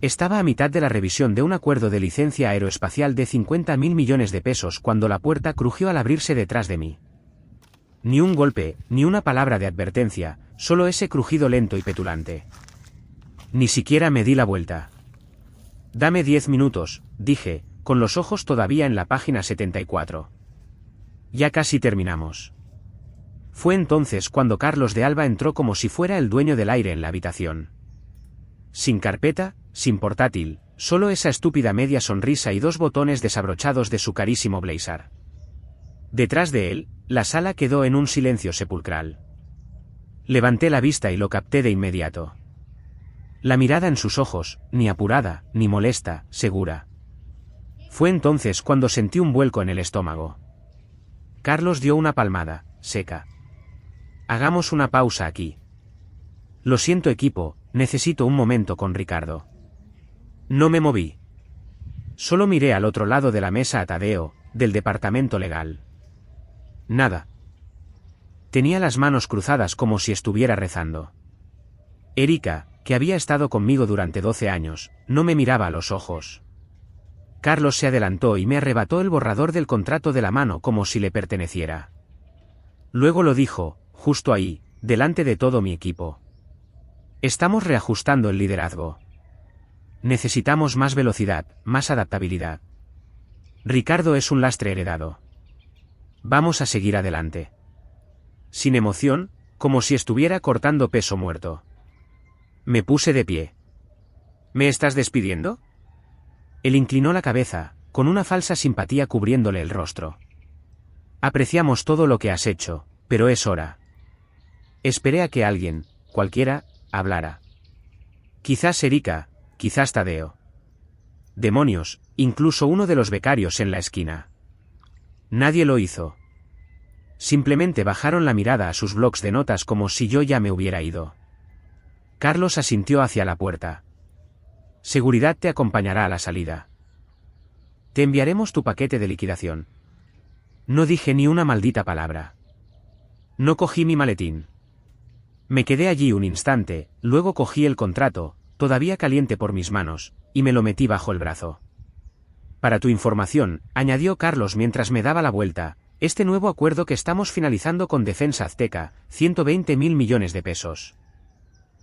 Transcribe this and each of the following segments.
Estaba a mitad de la revisión de un acuerdo de licencia aeroespacial de 50.000 millones de pesos cuando la puerta crujió al abrirse detrás de mí. Ni un golpe, ni una palabra de advertencia, solo ese crujido lento y petulante. Ni siquiera me di la vuelta. «Dame 10 minutos», dije, con los ojos todavía en la página 74. «Ya casi terminamos». Fue entonces cuando Carlos de Alba entró como si fuera el dueño del aire en la habitación. Sin carpeta, sin portátil, solo esa estúpida media sonrisa y 2 botones desabrochados de su carísimo blazer. Detrás de él, la sala quedó en un silencio sepulcral. Levanté la vista y lo capté de inmediato. La mirada en sus ojos, ni apurada, ni molesta, segura. Fue entonces cuando sentí un vuelco en el estómago. Carlos dio una palmada, seca. «Hagamos una pausa aquí». «Lo siento, equipo, necesito un momento con Ricardo». No me moví. Solo miré al otro lado de la mesa a Tadeo, del departamento legal. Nada. Tenía las manos cruzadas como si estuviera rezando. Erika, que había estado conmigo durante 12 años, no me miraba a los ojos. Carlos se adelantó y me arrebató el borrador del contrato de la mano como si le perteneciera. Luego lo dijo, justo ahí, delante de todo mi equipo. «Estamos reajustando el liderazgo. Necesitamos más velocidad, más adaptabilidad. Ricardo es un lastre heredado. Vamos a seguir adelante». Sin emoción, como si estuviera cortando peso muerto. Me puse de pie. «¿Me estás despidiendo?» Él inclinó la cabeza, con una falsa simpatía cubriéndole el rostro. «Apreciamos todo lo que has hecho, pero es hora». Esperé a que alguien, cualquiera, hablara. Quizás Erika, quizás Tadeo. Demonios, incluso uno de los becarios en la esquina. Nadie lo hizo. Simplemente bajaron la mirada a sus blocs de notas como si yo ya me hubiera ido. Carlos asintió hacia la puerta. «Seguridad te acompañará a la salida. Te enviaremos tu paquete de liquidación». No dije ni una maldita palabra. No cogí mi maletín. Me quedé allí un instante, luego cogí el contrato, todavía caliente por mis manos, y me lo metí bajo el brazo. «Para tu información», añadió Carlos mientras me daba la vuelta, «este nuevo acuerdo que estamos finalizando con Defensa Azteca, 120.000 millones de pesos.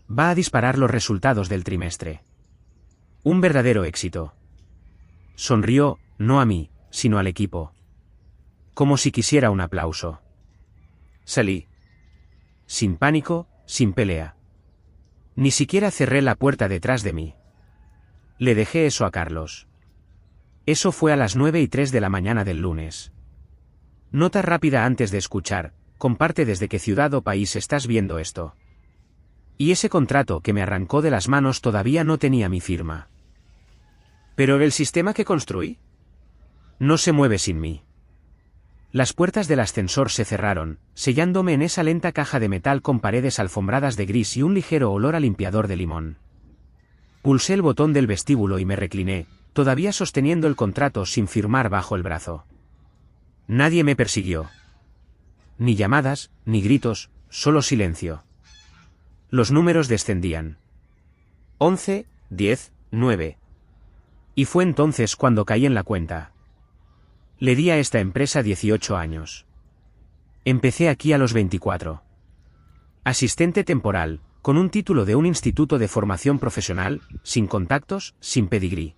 Va a disparar los resultados del trimestre. Un verdadero éxito». Sonrió, no a mí, sino al equipo. Como si quisiera un aplauso. Salí. Sin pánico, sin pelea. Ni siquiera cerré la puerta detrás de mí. Le dejé eso a Carlos. Eso fue a las 9:03 de la mañana del lunes. Nota rápida antes de escuchar: comparte desde qué ciudad o país estás viendo esto. Y ese contrato que me arrancó de las manos todavía no tenía mi firma. ¿Pero el sistema que construí? No se mueve sin mí. Las puertas del ascensor se cerraron, sellándome en esa lenta caja de metal con paredes alfombradas de gris y un ligero olor a limpiador de limón. Pulsé el botón del vestíbulo y me recliné, todavía sosteniendo el contrato sin firmar bajo el brazo. Nadie me persiguió. Ni llamadas, ni gritos, solo silencio. Los números descendían. 11, 10, 9. Y fue entonces cuando caí en la cuenta. Le di a esta empresa 18 años. Empecé aquí a los 24. Asistente temporal, con un título de un instituto de formación profesional, sin contactos, sin pedigrí.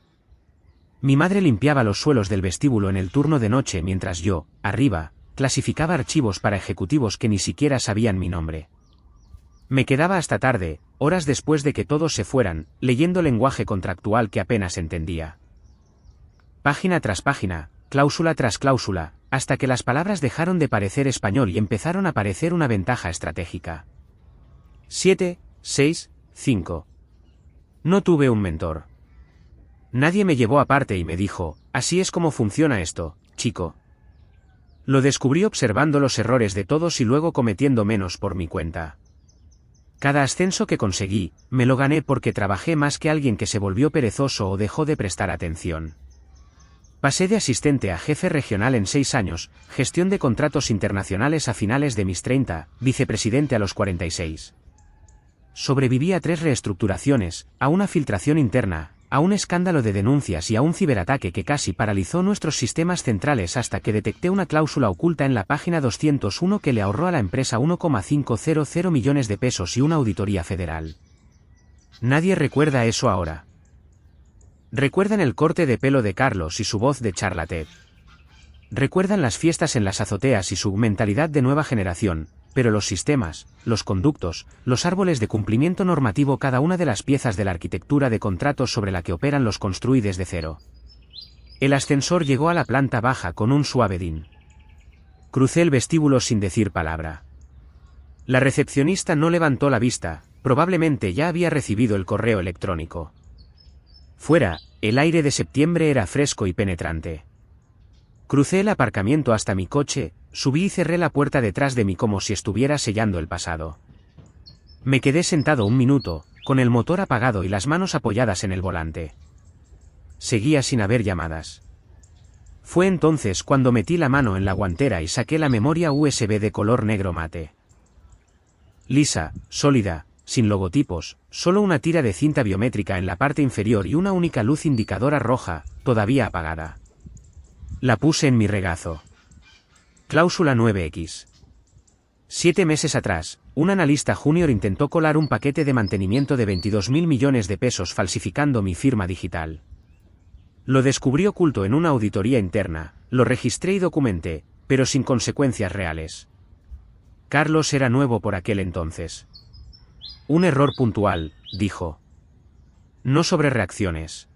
Mi madre limpiaba los suelos del vestíbulo en el turno de noche mientras yo, arriba, clasificaba archivos para ejecutivos que ni siquiera sabían mi nombre. Me quedaba hasta tarde, horas después de que todos se fueran, leyendo lenguaje contractual que apenas entendía. Página tras página, cláusula tras cláusula, hasta que las palabras dejaron de parecer español y empezaron a parecer una ventaja estratégica. 7, 6, 5. No tuve un mentor. Nadie me llevó aparte y me dijo: así es como funciona esto, chico. Lo descubrí observando los errores de todos y luego cometiendo menos por mi cuenta. Cada ascenso que conseguí, me lo gané porque trabajé más que alguien que se volvió perezoso o dejó de prestar atención. Pasé de asistente a jefe regional en 6 años, gestión de contratos internacionales a finales de mis 30, vicepresidente a los 46. Sobreviví a 3 reestructuraciones, a una filtración interna, a un escándalo de denuncias y a un ciberataque que casi paralizó nuestros sistemas centrales hasta que detecté una cláusula oculta en la página 201 que le ahorró a la empresa 1,500 millones de pesos y una auditoría federal. Nadie recuerda eso ahora. Recuerdan el corte de pelo de Carlos y su voz de charlatán. Recuerdan las fiestas en las azoteas y su mentalidad de nueva generación, pero los sistemas, los conductos, los árboles de cumplimiento normativo, cada una de las piezas de la arquitectura de contratos sobre la que operan los construí desde cero. El ascensor llegó a la planta baja con un suave din. Crucé el vestíbulo sin decir palabra. La recepcionista no levantó la vista, probablemente ya había recibido el correo electrónico. Fuera, el aire de septiembre era fresco y penetrante. Crucé el aparcamiento hasta mi coche, subí y cerré la puerta detrás de mí como si estuviera sellando el pasado. Me quedé sentado un minuto, con el motor apagado y las manos apoyadas en el volante. Seguía sin haber llamadas. Fue entonces cuando metí la mano en la guantera y saqué la memoria USB de color negro mate. Lisa, sólida, sin logotipos, solo una tira de cinta biométrica en la parte inferior y una única luz indicadora roja, todavía apagada. La puse en mi regazo. Cláusula 9X. 7 meses atrás, un analista junior intentó colar un paquete de mantenimiento de 22.000 millones de pesos falsificando mi firma digital. Lo descubrí oculto en una auditoría interna, lo registré y documenté, pero sin consecuencias reales. Carlos era nuevo por aquel entonces. Un error puntual, dijo. No sobre reacciones.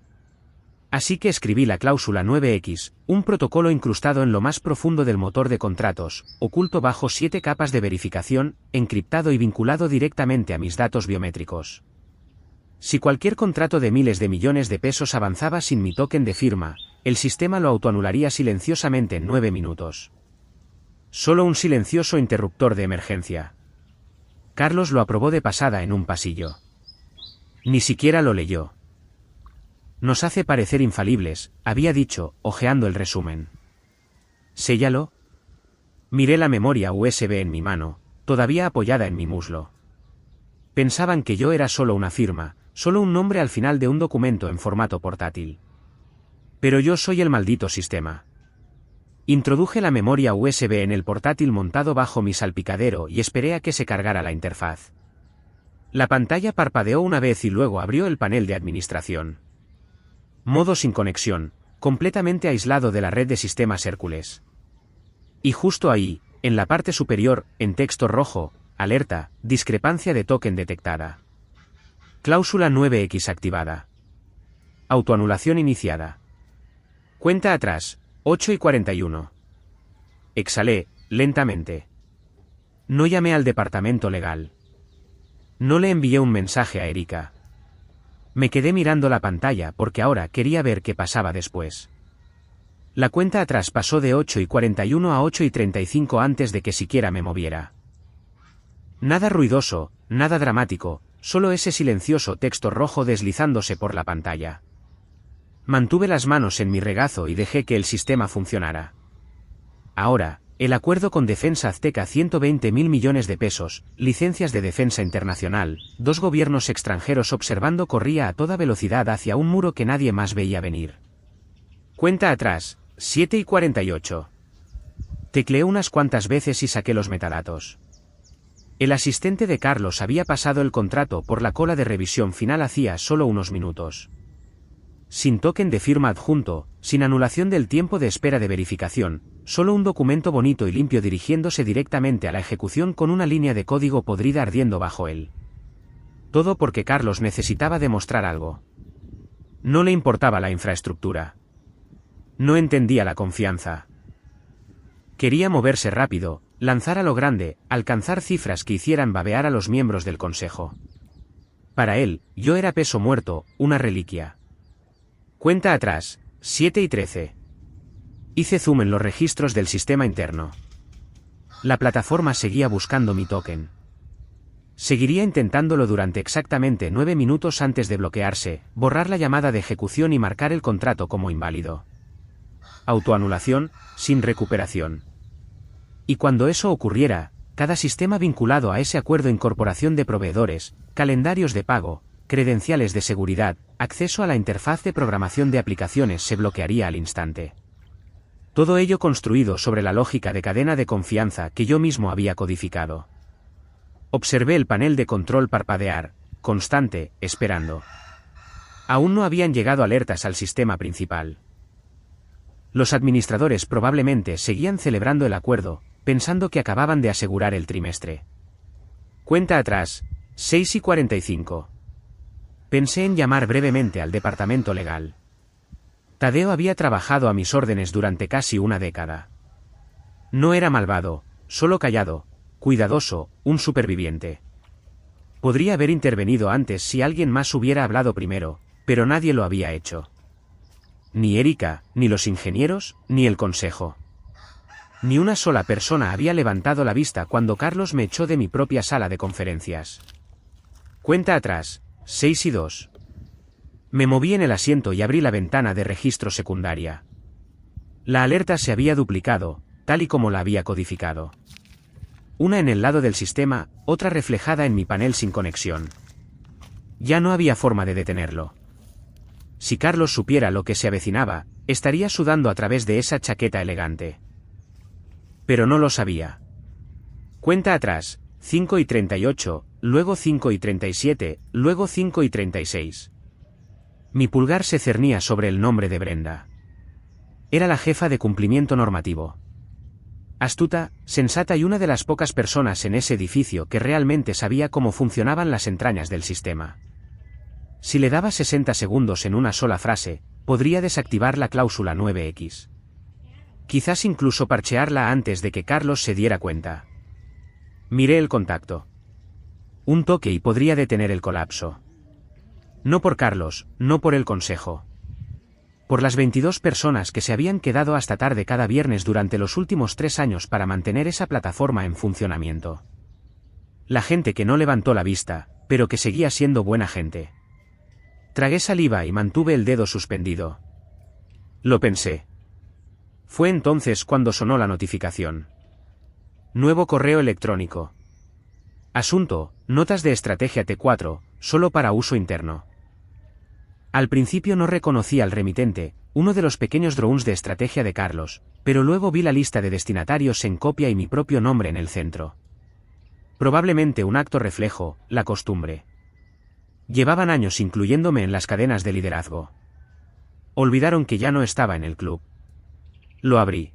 Así que escribí la cláusula 9X, un protocolo incrustado en lo más profundo del motor de contratos, oculto bajo 7 capas de verificación, encriptado y vinculado directamente a mis datos biométricos. Si cualquier contrato de miles de millones de pesos avanzaba sin mi token de firma, el sistema lo autoanularía silenciosamente en 9 minutos. Solo un silencioso interruptor de emergencia. Carlos lo aprobó de pasada en un pasillo. Ni siquiera lo leyó. Nos hace parecer infalibles, había dicho, hojeando el resumen. ¿Séllalo? Miré la memoria USB en mi mano, todavía apoyada en mi muslo. Pensaban que yo era solo una firma, solo un nombre al final de un documento en formato portátil. Pero yo soy el maldito sistema. Introduje la memoria USB en el portátil montado bajo mi salpicadero y esperé a que se cargara la interfaz. La pantalla parpadeó una vez y luego abrió el panel de administración. Modo sin conexión, completamente aislado de la red de sistemas Hércules. Y justo ahí, en la parte superior, en texto rojo, alerta, discrepancia de token detectada. Cláusula 9X activada. Autoanulación iniciada. Cuenta atrás, 8:41. Exhalé, lentamente. No llamé al departamento legal. No le envié un mensaje a Erika. Me quedé mirando la pantalla porque ahora quería ver qué pasaba después. La cuenta atrás pasó de 8:41 a 8:35 antes de que siquiera me moviera. Nada ruidoso, nada dramático, solo ese silencioso texto rojo deslizándose por la pantalla. Mantuve las manos en mi regazo y dejé que el sistema funcionara. Ahora, el acuerdo con Defensa Azteca, 120.000 millones de pesos, licencias de defensa internacional, 2 gobiernos extranjeros observando, corría a toda velocidad hacia un muro que nadie más veía venir. Cuenta atrás, 7:48. Tecleé unas cuantas veces y saqué los metadatos. El asistente de Carlos había pasado el contrato por la cola de revisión final hacía solo unos minutos. Sin token de firma adjunto, sin anulación del tiempo de espera de verificación, solo un documento bonito y limpio dirigiéndose directamente a la ejecución con una línea de código podrida ardiendo bajo él. Todo porque Carlos necesitaba demostrar algo. No le importaba la infraestructura. No entendía la confianza. Quería moverse rápido, lanzar a lo grande, alcanzar cifras que hicieran babear a los miembros del consejo. Para él, yo era peso muerto, una reliquia. Cuenta atrás, 7:13. Hice zoom en los registros del sistema interno. La plataforma seguía buscando mi token. Seguiría intentándolo durante exactamente 9 minutos antes de bloquearse, borrar la llamada de ejecución y marcar el contrato como inválido. Autoanulación, sin recuperación. Y cuando eso ocurriera, cada sistema vinculado a ese acuerdo, incorporación de proveedores, calendarios de pago, credenciales de seguridad, acceso a la interfaz de programación de aplicaciones se bloquearía al instante. Todo ello construido sobre la lógica de cadena de confianza que yo mismo había codificado. Observé el panel de control parpadear, constante, esperando. Aún no habían llegado alertas al sistema principal. Los administradores probablemente seguían celebrando el acuerdo, pensando que acababan de asegurar el trimestre. Cuenta atrás, 6:45. Pensé en llamar brevemente al departamento legal. Tadeo había trabajado a mis órdenes durante casi una década. No era malvado, solo callado, cuidadoso, un superviviente. Podría haber intervenido antes si alguien más hubiera hablado primero, pero nadie lo había hecho. Ni Erika, ni los ingenieros, ni el consejo. Ni una sola persona había levantado la vista cuando Carlos me echó de mi propia sala de conferencias. Cuenta atrás, 6:02. Me moví en el asiento y abrí la ventana de registro secundaria. La alerta se había duplicado, tal y como la había codificado. Una en el lado del sistema, otra reflejada en mi panel sin conexión. Ya no había forma de detenerlo. Si Carlos supiera lo que se avecinaba, estaría sudando a través de esa chaqueta elegante. Pero no lo sabía. Cuenta atrás, 5:38, luego 5:37, luego 5:36. Mi pulgar se cernía sobre el nombre de Brenda. Era la jefa de cumplimiento normativo. Astuta, sensata y una de las pocas personas en ese edificio que realmente sabía cómo funcionaban las entrañas del sistema. Si le daba 60 segundos en una sola frase, podría desactivar la cláusula 9X. Quizás incluso parchearla antes de que Carlos se diera cuenta. Miré el contacto. Un toque y podría detener el colapso. No por Carlos, no por el consejo. Por las 22 personas que se habían quedado hasta tarde cada viernes durante los últimos 3 años para mantener esa plataforma en funcionamiento. La gente que no levantó la vista, pero que seguía siendo buena gente. Tragué saliva y mantuve el dedo suspendido. Lo pensé. Fue entonces cuando sonó la notificación. Nuevo correo electrónico. Asunto, notas de estrategia T4, solo para uso interno. Al principio no reconocí al remitente, uno de los pequeños drones de estrategia de Carlos, pero luego vi la lista de destinatarios en copia y mi propio nombre en el centro. Probablemente un acto reflejo, la costumbre. Llevaban años incluyéndome en las cadenas de liderazgo. Olvidaron que ya no estaba en el club. Lo abrí.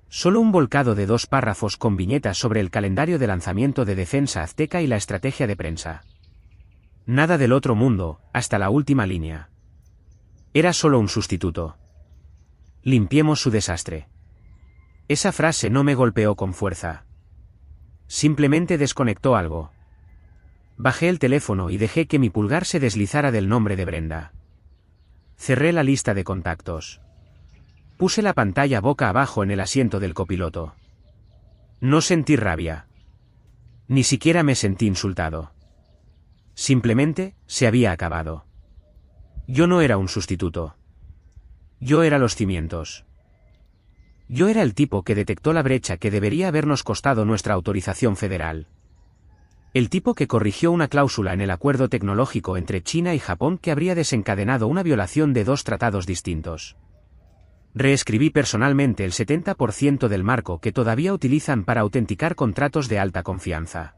Solo un volcado de 2 párrafos con viñetas sobre el calendario de lanzamiento de Defensa Azteca y la estrategia de prensa. Nada del otro mundo, hasta la última línea. Era solo un sustituto. Limpiemos su desastre. Esa frase no me golpeó con fuerza. Simplemente desconectó algo. Bajé el teléfono y dejé que mi pulgar se deslizara del nombre de Brenda. Cerré la lista de contactos. Puse la pantalla boca abajo en el asiento del copiloto. No sentí rabia. Ni siquiera me sentí insultado. Simplemente, se había acabado. Yo no era un sustituto. Yo era los cimientos. Yo era el tipo que detectó la brecha que debería habernos costado nuestra autorización federal. El tipo que corrigió una cláusula en el acuerdo tecnológico entre China y Japón que habría desencadenado una violación de 2 tratados distintos. Reescribí personalmente el 70% del marco que todavía utilizan para autenticar contratos de alta confianza.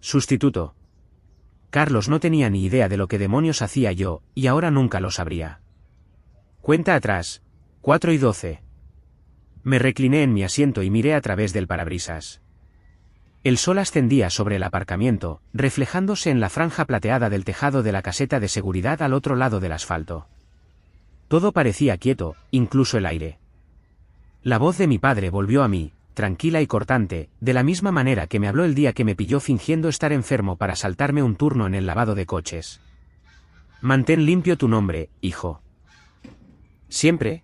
Sustituto. Carlos no tenía ni idea de lo que demonios hacía yo, y ahora nunca lo sabría. Cuenta atrás, 4:12. Me recliné en mi asiento y miré a través del parabrisas. El sol ascendía sobre el aparcamiento, reflejándose en la franja plateada del tejado de la caseta de seguridad al otro lado del asfalto. Todo parecía quieto, incluso el aire. La voz de mi padre volvió a mí, tranquila y cortante, de la misma manera que me habló el día que me pilló fingiendo estar enfermo para saltarme un turno en el lavado de coches. Mantén limpio tu nombre, hijo. Siempre.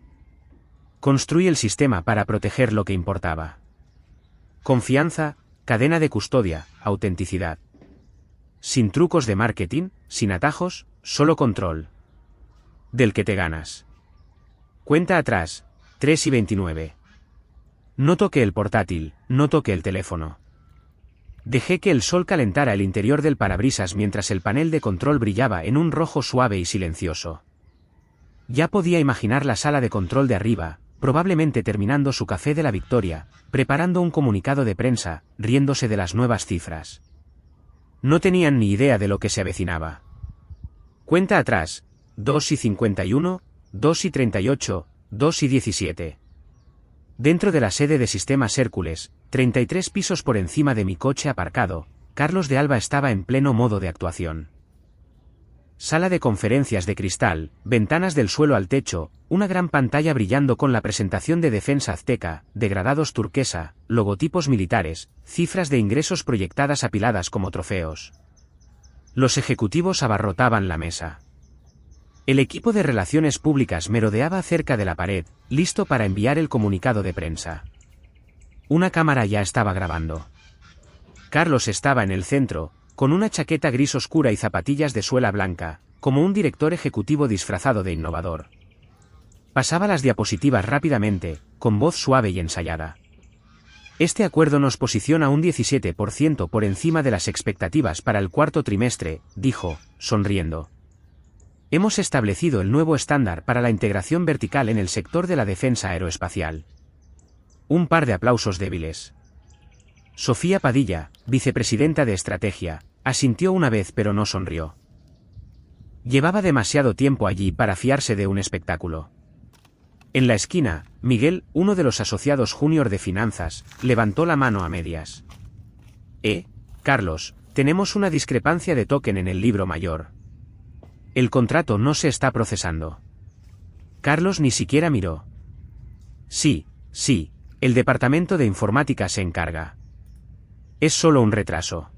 Construí el sistema para proteger lo que importaba. Confianza, cadena de custodia, autenticidad. Sin trucos de marketing, sin atajos, solo control. Del que te ganas. Cuenta atrás, 3:29. No toqué el portátil, no toqué el teléfono. Dejé que el sol calentara el interior del parabrisas mientras el panel de control brillaba en un rojo suave y silencioso. Ya podía imaginar la sala de control de arriba, probablemente terminando su café de la victoria, preparando un comunicado de prensa, riéndose de las nuevas cifras. No tenían ni idea de lo que se avecinaba. Cuenta atrás, 2:51, 2:38, 2:17. Dentro de la sede de Sistemas Hércules, 33 pisos por encima de mi coche aparcado, Carlos de Alba estaba en pleno modo de actuación. Sala de conferencias de cristal, ventanas del suelo al techo, una gran pantalla brillando con la presentación de Defensa Azteca, degradados turquesa, logotipos militares, cifras de ingresos proyectadas apiladas como trofeos. Los ejecutivos abarrotaban la mesa. El equipo de relaciones públicas merodeaba cerca de la pared, listo para enviar el comunicado de prensa. Una cámara ya estaba grabando. Carlos estaba en el centro, con una chaqueta gris oscura y zapatillas de suela blanca, como un director ejecutivo disfrazado de innovador. Pasaba las diapositivas rápidamente, con voz suave y ensayada. Este acuerdo nos posiciona un 17% por encima de las expectativas para el cuarto trimestre, dijo, sonriendo. Hemos establecido el nuevo estándar para la integración vertical en el sector de la defensa aeroespacial. Un par de aplausos débiles. Sofía Padilla, vicepresidenta de Estrategia, asintió una vez pero no sonrió. Llevaba demasiado tiempo allí para fiarse de un espectáculo. En la esquina, Miguel, uno de los asociados junior de finanzas, levantó la mano a medias. Carlos, tenemos una discrepancia de token en el libro mayor. El contrato no se está procesando. Carlos ni siquiera miró. Sí, el departamento de informática se encarga. Es solo un retraso.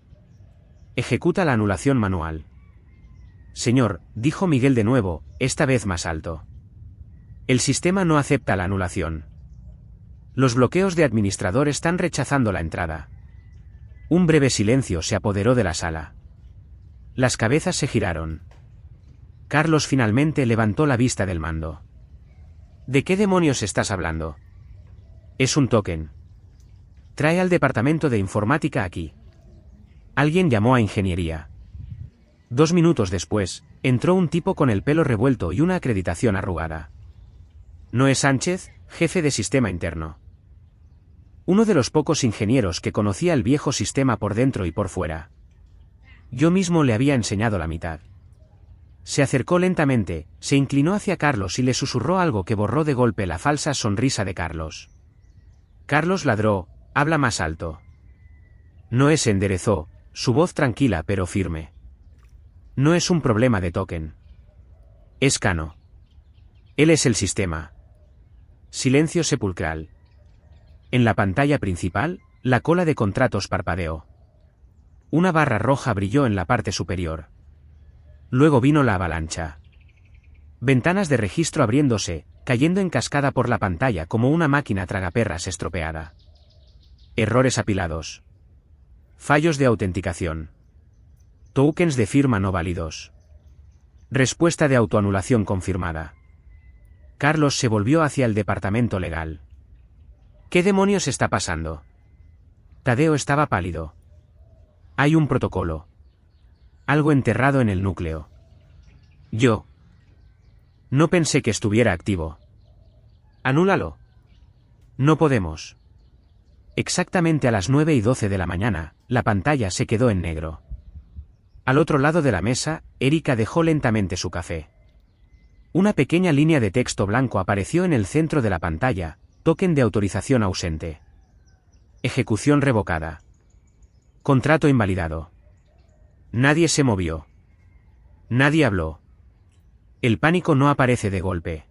Ejecuta la anulación manual. Señor, dijo Miguel de nuevo, esta vez más alto. El sistema no acepta la anulación. Los bloqueos de administrador están rechazando la entrada. Un breve silencio se apoderó de la sala. Las cabezas se giraron. Carlos finalmente levantó la vista del mando. ¿De qué demonios estás hablando? Es un token. Trae al departamento de informática aquí. Alguien llamó a ingeniería. 2 minutos después, entró un tipo con el pelo revuelto y una acreditación arrugada. Noé Sánchez, jefe de sistema interno. Uno de los pocos ingenieros que conocía el viejo sistema por dentro y por fuera. Yo mismo le había enseñado la mitad. Se acercó lentamente, se inclinó hacia Carlos y le susurró algo que borró de golpe la falsa sonrisa de Carlos. Carlos ladró, habla más alto. Noé se enderezó, su voz tranquila pero firme. No es un problema de token. Es Cano. Él es el sistema. Silencio sepulcral. En la pantalla principal, la cola de contratos parpadeó. Una barra roja brilló en la parte superior. Luego vino la avalancha. Ventanas de registro abriéndose, cayendo en cascada por la pantalla como una máquina tragaperras estropeada. Errores apilados. Fallos de autenticación. Tokens de firma no válidos. Respuesta de autoanulación confirmada. Carlos se volvió hacia el departamento legal. ¿Qué demonios está pasando? Tadeo estaba pálido. Hay un protocolo. Algo enterrado en el núcleo. Yo. No pensé que estuviera activo. Anúlalo. No podemos. Exactamente a las 9:12 de la mañana, la pantalla se quedó en negro. Al otro lado de la mesa, Erika dejó lentamente su café. Una pequeña línea de texto blanco apareció en el centro de la pantalla, token de autorización ausente. Ejecución revocada. Contrato invalidado. Nadie se movió. Nadie habló. El pánico no aparece de golpe.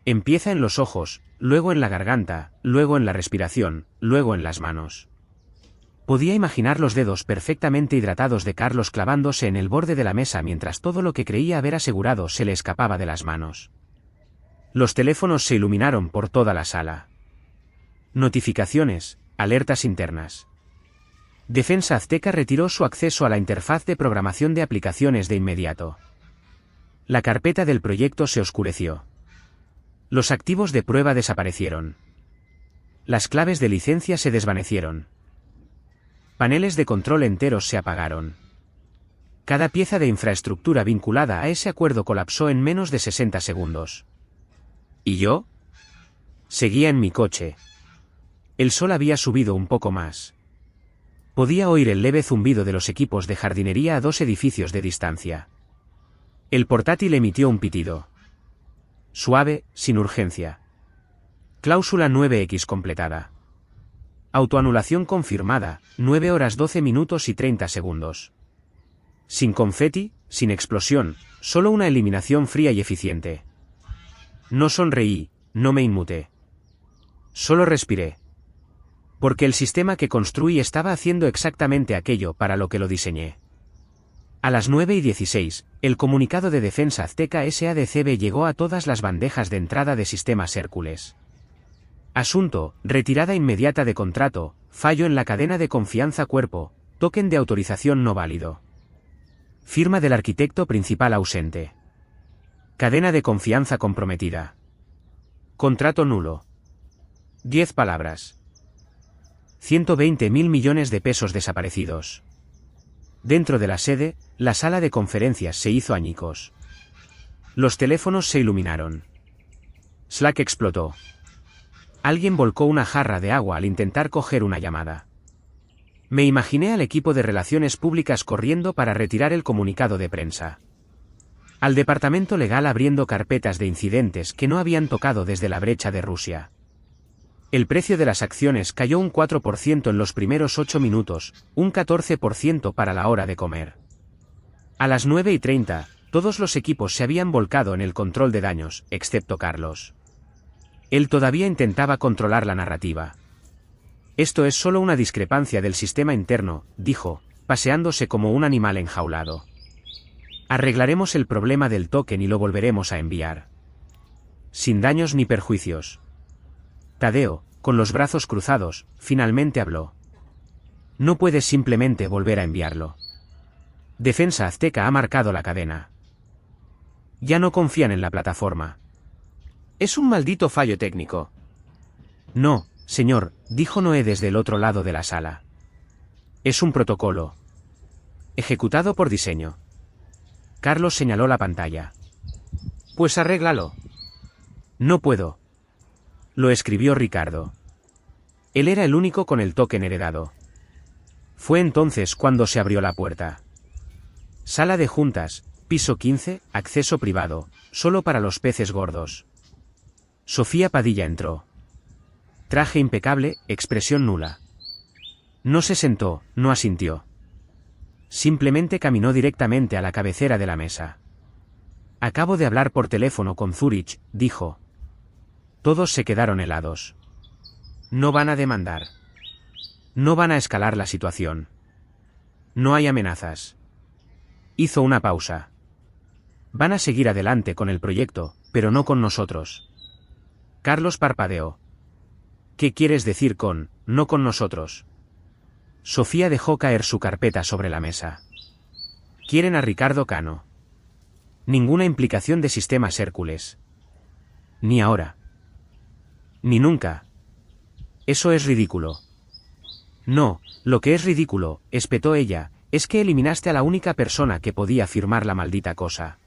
Empieza en los ojos, luego en la garganta, luego en la respiración, luego en las manos. Podía imaginar los dedos perfectamente hidratados de Carlos clavándose en el borde de la mesa mientras todo lo que creía haber asegurado se le escapaba de las manos. Los teléfonos se iluminaron por toda la sala. Notificaciones, alertas internas. Defensa Azteca retiró su acceso a la interfaz de programación de aplicaciones de inmediato. La carpeta del proyecto se oscureció. Los activos de prueba desaparecieron. Las claves de licencia se desvanecieron. Paneles de control enteros se apagaron. Cada pieza de infraestructura vinculada a ese acuerdo colapsó en menos de 60 segundos. ¿Y yo? Seguía en mi coche. El sol había subido un poco más. Podía oír el leve zumbido de los equipos de jardinería a 2 edificios de distancia. El portátil emitió un pitido. Suave, sin urgencia. Cláusula 9X completada. Autoanulación confirmada, 9 horas 12 minutos y 30 segundos. Sin confeti, sin explosión, solo una eliminación fría y eficiente. No sonreí, no me inmuté. Solo respiré. Porque el sistema que construí estaba haciendo exactamente aquello para lo que lo diseñé. A las 9:16, el comunicado de Defensa Azteca SADCB llegó a todas las bandejas de entrada de sistemas Hércules. Asunto: retirada inmediata de contrato, fallo en la cadena de confianza cuerpo, token de autorización no válido. Firma del arquitecto principal ausente. Cadena de confianza comprometida. Contrato nulo. 10 palabras. 120.000 millones de pesos desaparecidos. Dentro de la sede, la sala de conferencias se hizo añicos. Los teléfonos se iluminaron. Slack explotó. Alguien volcó una jarra de agua al intentar coger una llamada. Me imaginé al equipo de relaciones públicas corriendo para retirar el comunicado de prensa. Al departamento legal abriendo carpetas de incidentes que no habían tocado desde la brecha de Rusia. El precio de las acciones cayó un 4% en los primeros 8 minutos, un 14% para la hora de comer. A las 9:30, todos los equipos se habían volcado en el control de daños, excepto Carlos. Él todavía intentaba controlar la narrativa. Esto es solo una discrepancia del sistema interno, dijo, paseándose como un animal enjaulado. Arreglaremos el problema del token y lo volveremos a enviar. Sin daños ni perjuicios. Tadeo, con los brazos cruzados, finalmente habló. No puedes simplemente volver a enviarlo. Defensa Azteca ha marcado la cadena. Ya no confían en la plataforma. Es un maldito fallo técnico. No, señor, dijo Noé desde el otro lado de la sala. Es un protocolo. Ejecutado por diseño. Carlos señaló la pantalla. Pues arréglalo. No puedo. Lo escribió Ricardo. Él era el único con el token heredado. Fue entonces cuando se abrió la puerta. Sala de juntas, piso 15, acceso privado, solo para los peces gordos. Sofía Padilla entró. Traje impecable, expresión nula. No se sentó, no asintió. Simplemente caminó directamente a la cabecera de la mesa. Acabo de hablar por teléfono con Zurich, dijo. Todos se quedaron helados. No van a demandar. No van a escalar la situación. No hay amenazas. Hizo una pausa. Van a seguir adelante con el proyecto, pero no con nosotros. Carlos parpadeó. ¿Qué quieres decir con, no con nosotros? Sofía dejó caer su carpeta sobre la mesa. Quieren a Ricardo Cano. Ninguna implicación de sistemas Hércules. Ni ahora. Ni nunca. Eso es ridículo. No, lo que es ridículo, espetó ella, es que eliminaste a la única persona que podía firmar la maldita cosa.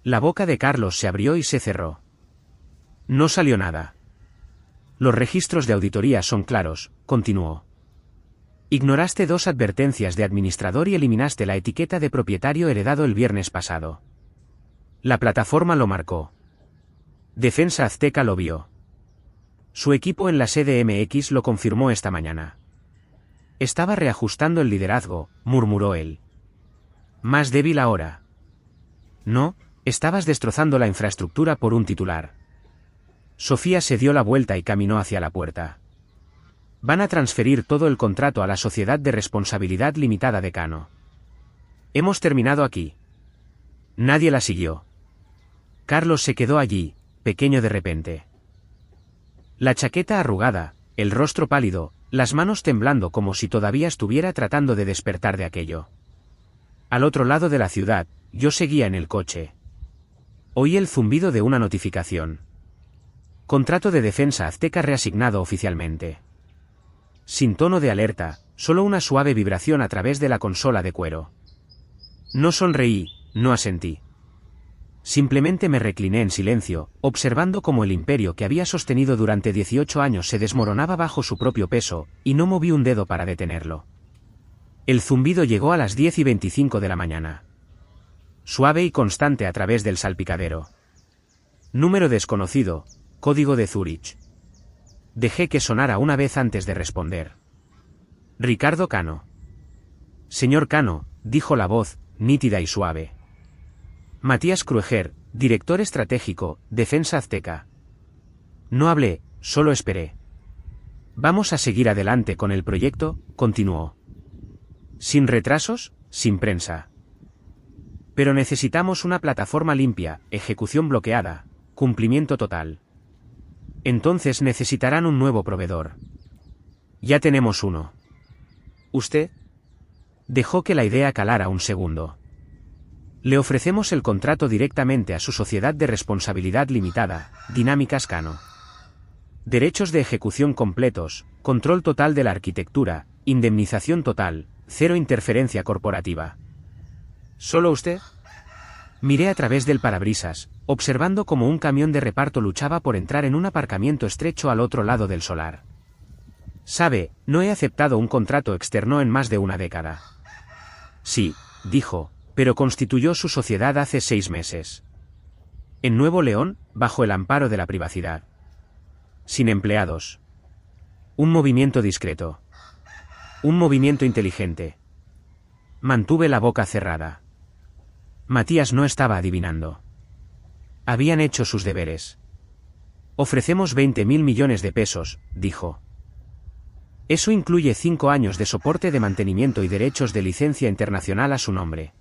La boca de Carlos se abrió y se cerró. No salió nada. Los registros de auditoría son claros, continuó. Ignoraste 2 advertencias de administrador y eliminaste la etiqueta de propietario heredado el viernes pasado. La plataforma lo marcó. Defensa Azteca lo vio. Su equipo en la sede MX lo confirmó esta mañana. Estaba reajustando el liderazgo, murmuró él. Más débil ahora. No, estabas destrozando la infraestructura por un titular. Sofía se dio la vuelta y caminó hacia la puerta. Van a transferir todo el contrato a la Sociedad de Responsabilidad Limitada de Cano. Hemos terminado aquí. Nadie la siguió. Carlos se quedó allí, pequeño de repente. La chaqueta arrugada, el rostro pálido, las manos temblando como si todavía estuviera tratando de despertar de aquello. Al otro lado de la ciudad, yo seguía en el coche. Oí el zumbido de una notificación. Contrato de Defensa Azteca reasignado oficialmente. Sin tono de alerta, solo una suave vibración a través de la consola de cuero. No sonreí, no asentí. Simplemente me recliné en silencio, observando cómo el imperio que había sostenido durante 18 años se desmoronaba bajo su propio peso, y no moví un dedo para detenerlo. El zumbido llegó a las 10:25 de la mañana. Suave y constante a través del salpicadero. Número desconocido, código de Zúrich. Dejé que sonara una vez antes de responder. Ricardo Cano. Señor Cano, dijo la voz, nítida y suave. Matías Krueger, director estratégico, Defensa Azteca. No hablé, solo esperé. Vamos a seguir adelante con el proyecto, continuó. Sin retrasos, sin prensa. Pero necesitamos una plataforma limpia, ejecución bloqueada, cumplimiento total. Entonces necesitarán un nuevo proveedor. Ya tenemos uno. ¿Usted? Dejó que la idea calara un segundo. Le ofrecemos el contrato directamente a su sociedad de responsabilidad limitada, Dinámicas Cano. Derechos de ejecución completos, control total de la arquitectura, indemnización total, cero interferencia corporativa. ¿Solo usted? Miré a través del parabrisas, observando cómo un camión de reparto luchaba por entrar en un aparcamiento estrecho al otro lado del solar. Sabe, no he aceptado un contrato externo en más de una década. Sí, dijo, pero constituyó su sociedad hace 6 meses. En Nuevo León, bajo el amparo de la privacidad. Sin empleados. Un movimiento discreto. Un movimiento inteligente. Mantuve la boca cerrada. Matías no estaba adivinando. Habían hecho sus deberes. Ofrecemos 20.000 millones de pesos, dijo. Eso incluye 5 años de soporte de mantenimiento y derechos de licencia internacional a su nombre.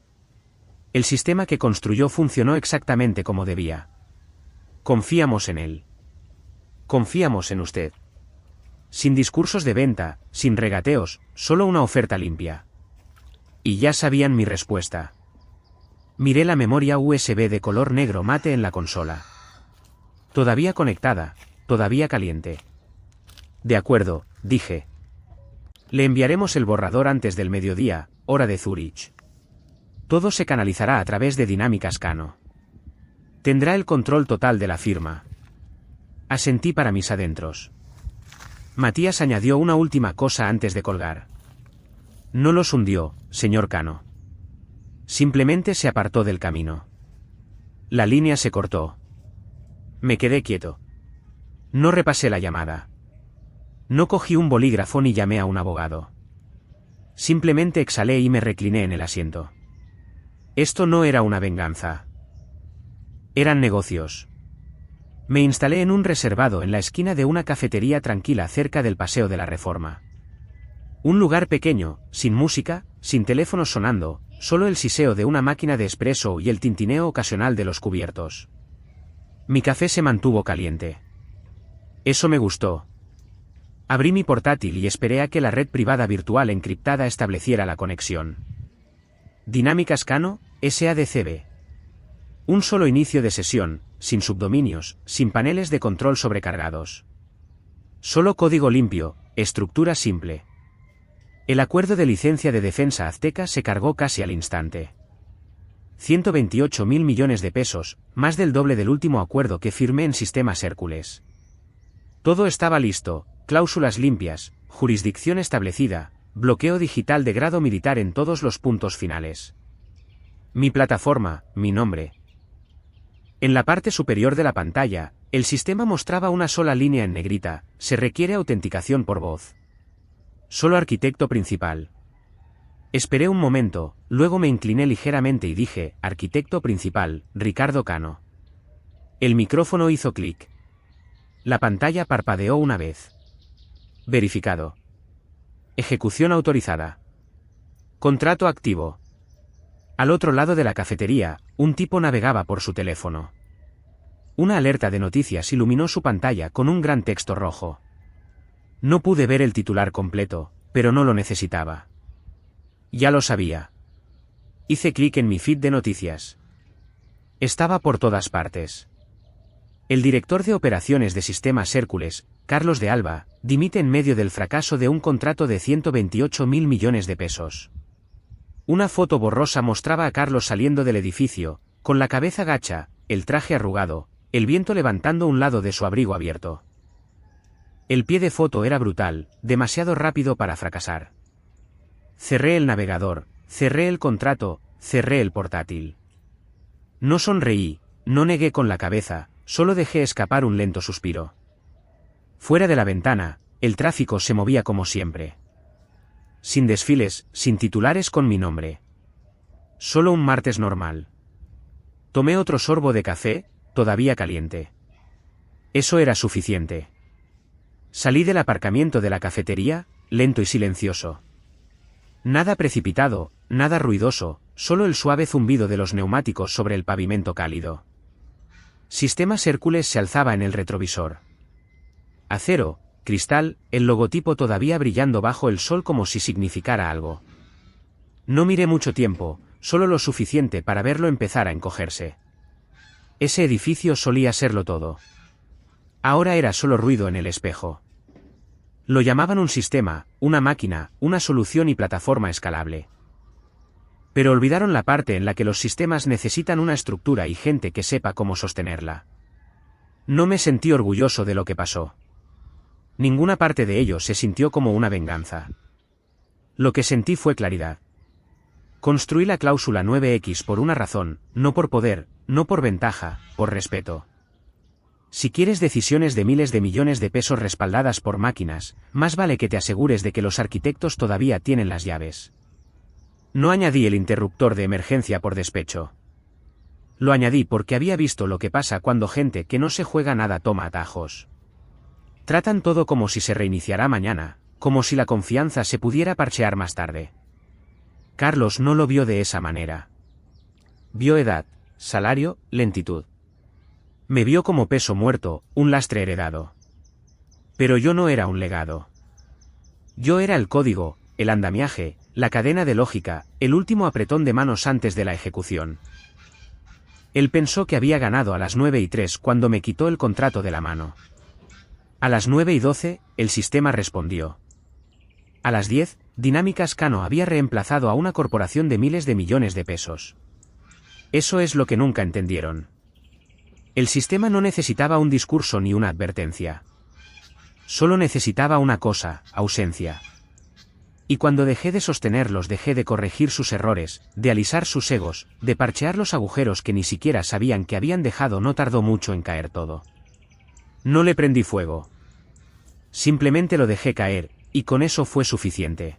El sistema que construyó funcionó exactamente como debía. Confiamos en él. Confiamos en usted. Sin discursos de venta, sin regateos, solo una oferta limpia. Y ya sabían mi respuesta. Miré la memoria USB de color negro mate en la consola. Todavía conectada, todavía caliente. De acuerdo, dije. Le enviaremos el borrador antes del mediodía, hora de Zúrich. Todo se canalizará a través de Dinámicas Cano. Tendrá el control total de la firma. Asentí para mis adentros. Matías añadió una última cosa antes de colgar. No los hundió, señor Cano. Simplemente se apartó del camino. La línea se cortó. Me quedé quieto. No repasé la llamada. No cogí un bolígrafo ni llamé a un abogado. Simplemente exhalé y me recliné en el asiento. Esto no era una venganza. Eran negocios. Me instalé en un reservado en la esquina de una cafetería tranquila cerca del Paseo de la Reforma. Un lugar pequeño, sin música, sin teléfonos sonando, solo el siseo de una máquina de espresso y el tintineo ocasional de los cubiertos. Mi café se mantuvo caliente. Eso me gustó. Abrí mi portátil y esperé a que la red privada virtual encriptada estableciera la conexión. Dinámicas Cano, SADCB. Un solo inicio de sesión, sin subdominios, sin paneles de control sobrecargados. Solo código limpio, estructura simple. El acuerdo de licencia de defensa azteca se cargó casi al instante. 128.000 millones de pesos, más del doble del último acuerdo que firmé en Sistemas Hércules. Todo estaba listo, cláusulas limpias, jurisdicción establecida, bloqueo digital de grado militar en todos los puntos finales. Mi plataforma, mi nombre. En la parte superior de la pantalla, el sistema mostraba una sola línea en negrita, se requiere autenticación por voz. Solo arquitecto principal. Esperé un momento, luego me incliné ligeramente y dije, arquitecto principal, Ricardo Cano. El micrófono hizo clic. La pantalla parpadeó una vez. Verificado. Ejecución autorizada. Contrato activo. Al otro lado de la cafetería, un tipo navegaba por su teléfono. Una alerta de noticias iluminó su pantalla con un gran texto rojo. No pude ver el titular completo, pero no lo necesitaba. Ya lo sabía. Hice clic en mi feed de noticias. Estaba por todas partes. El director de operaciones de Sistemas Hércules, Carlos de Alba, dimite en medio del fracaso de un contrato de 128.000 millones de pesos. Una foto borrosa mostraba a Carlos saliendo del edificio, con la cabeza gacha, el traje arrugado, el viento levantando un lado de su abrigo abierto. El pie de foto era brutal, demasiado rápido para fracasar. Cerré el navegador, cerré el contrato, cerré el portátil. No sonreí, no negué con la cabeza, solo dejé escapar un lento suspiro. Fuera de la ventana, el tráfico se movía como siempre. Sin desfiles, sin titulares con mi nombre. Solo un martes normal. Tomé otro sorbo de café, todavía caliente. Eso era suficiente. Salí del aparcamiento de la cafetería, lento y silencioso. Nada precipitado, nada ruidoso, solo el suave zumbido de los neumáticos sobre el pavimento cálido. Sistemas Hércules se alzaba en el retrovisor. Acero, cristal, el logotipo todavía brillando bajo el sol como si significara algo. No miré mucho tiempo, solo lo suficiente para verlo empezar a encogerse. Ese edificio solía serlo todo. Ahora era solo ruido en el espejo. Lo llamaban un sistema, una máquina, una solución y plataforma escalable. Pero olvidaron la parte en la que los sistemas necesitan una estructura y gente que sepa cómo sostenerla. No me sentí orgulloso de lo que pasó. Ninguna parte de ello se sintió como una venganza. Lo que sentí fue claridad. Construí la cláusula 9X por una razón, no por poder, no por ventaja, por respeto. Si quieres decisiones de miles de millones de pesos respaldadas por máquinas, más vale que te asegures de que los arquitectos todavía tienen las llaves. No añadí el interruptor de emergencia por despecho. Lo añadí porque había visto lo que pasa cuando gente que no se juega nada toma atajos. Tratan todo como si se reiniciará mañana, como si la confianza se pudiera parchear más tarde. Carlos no lo vio de esa manera. Vio edad, salario, lentitud. Me vio como peso muerto, un lastre heredado. Pero yo no era un legado. Yo era el código, el andamiaje, la cadena de lógica, el último apretón de manos antes de la ejecución. Él pensó que había ganado a las 9:03 cuando me quitó el contrato de la mano. A las 9:12, el sistema respondió. A las 10, Dinámicas Cano había reemplazado a una corporación de miles de millones de pesos. Eso es lo que nunca entendieron. El sistema no necesitaba un discurso ni una advertencia. Solo necesitaba una cosa, ausencia. Y cuando dejé de sostenerlos, dejé de corregir sus errores, de alisar sus egos, de parchear los agujeros que ni siquiera sabían que habían dejado, no tardó mucho en caer todo. No le prendí fuego. Simplemente lo dejé caer, y con eso fue suficiente.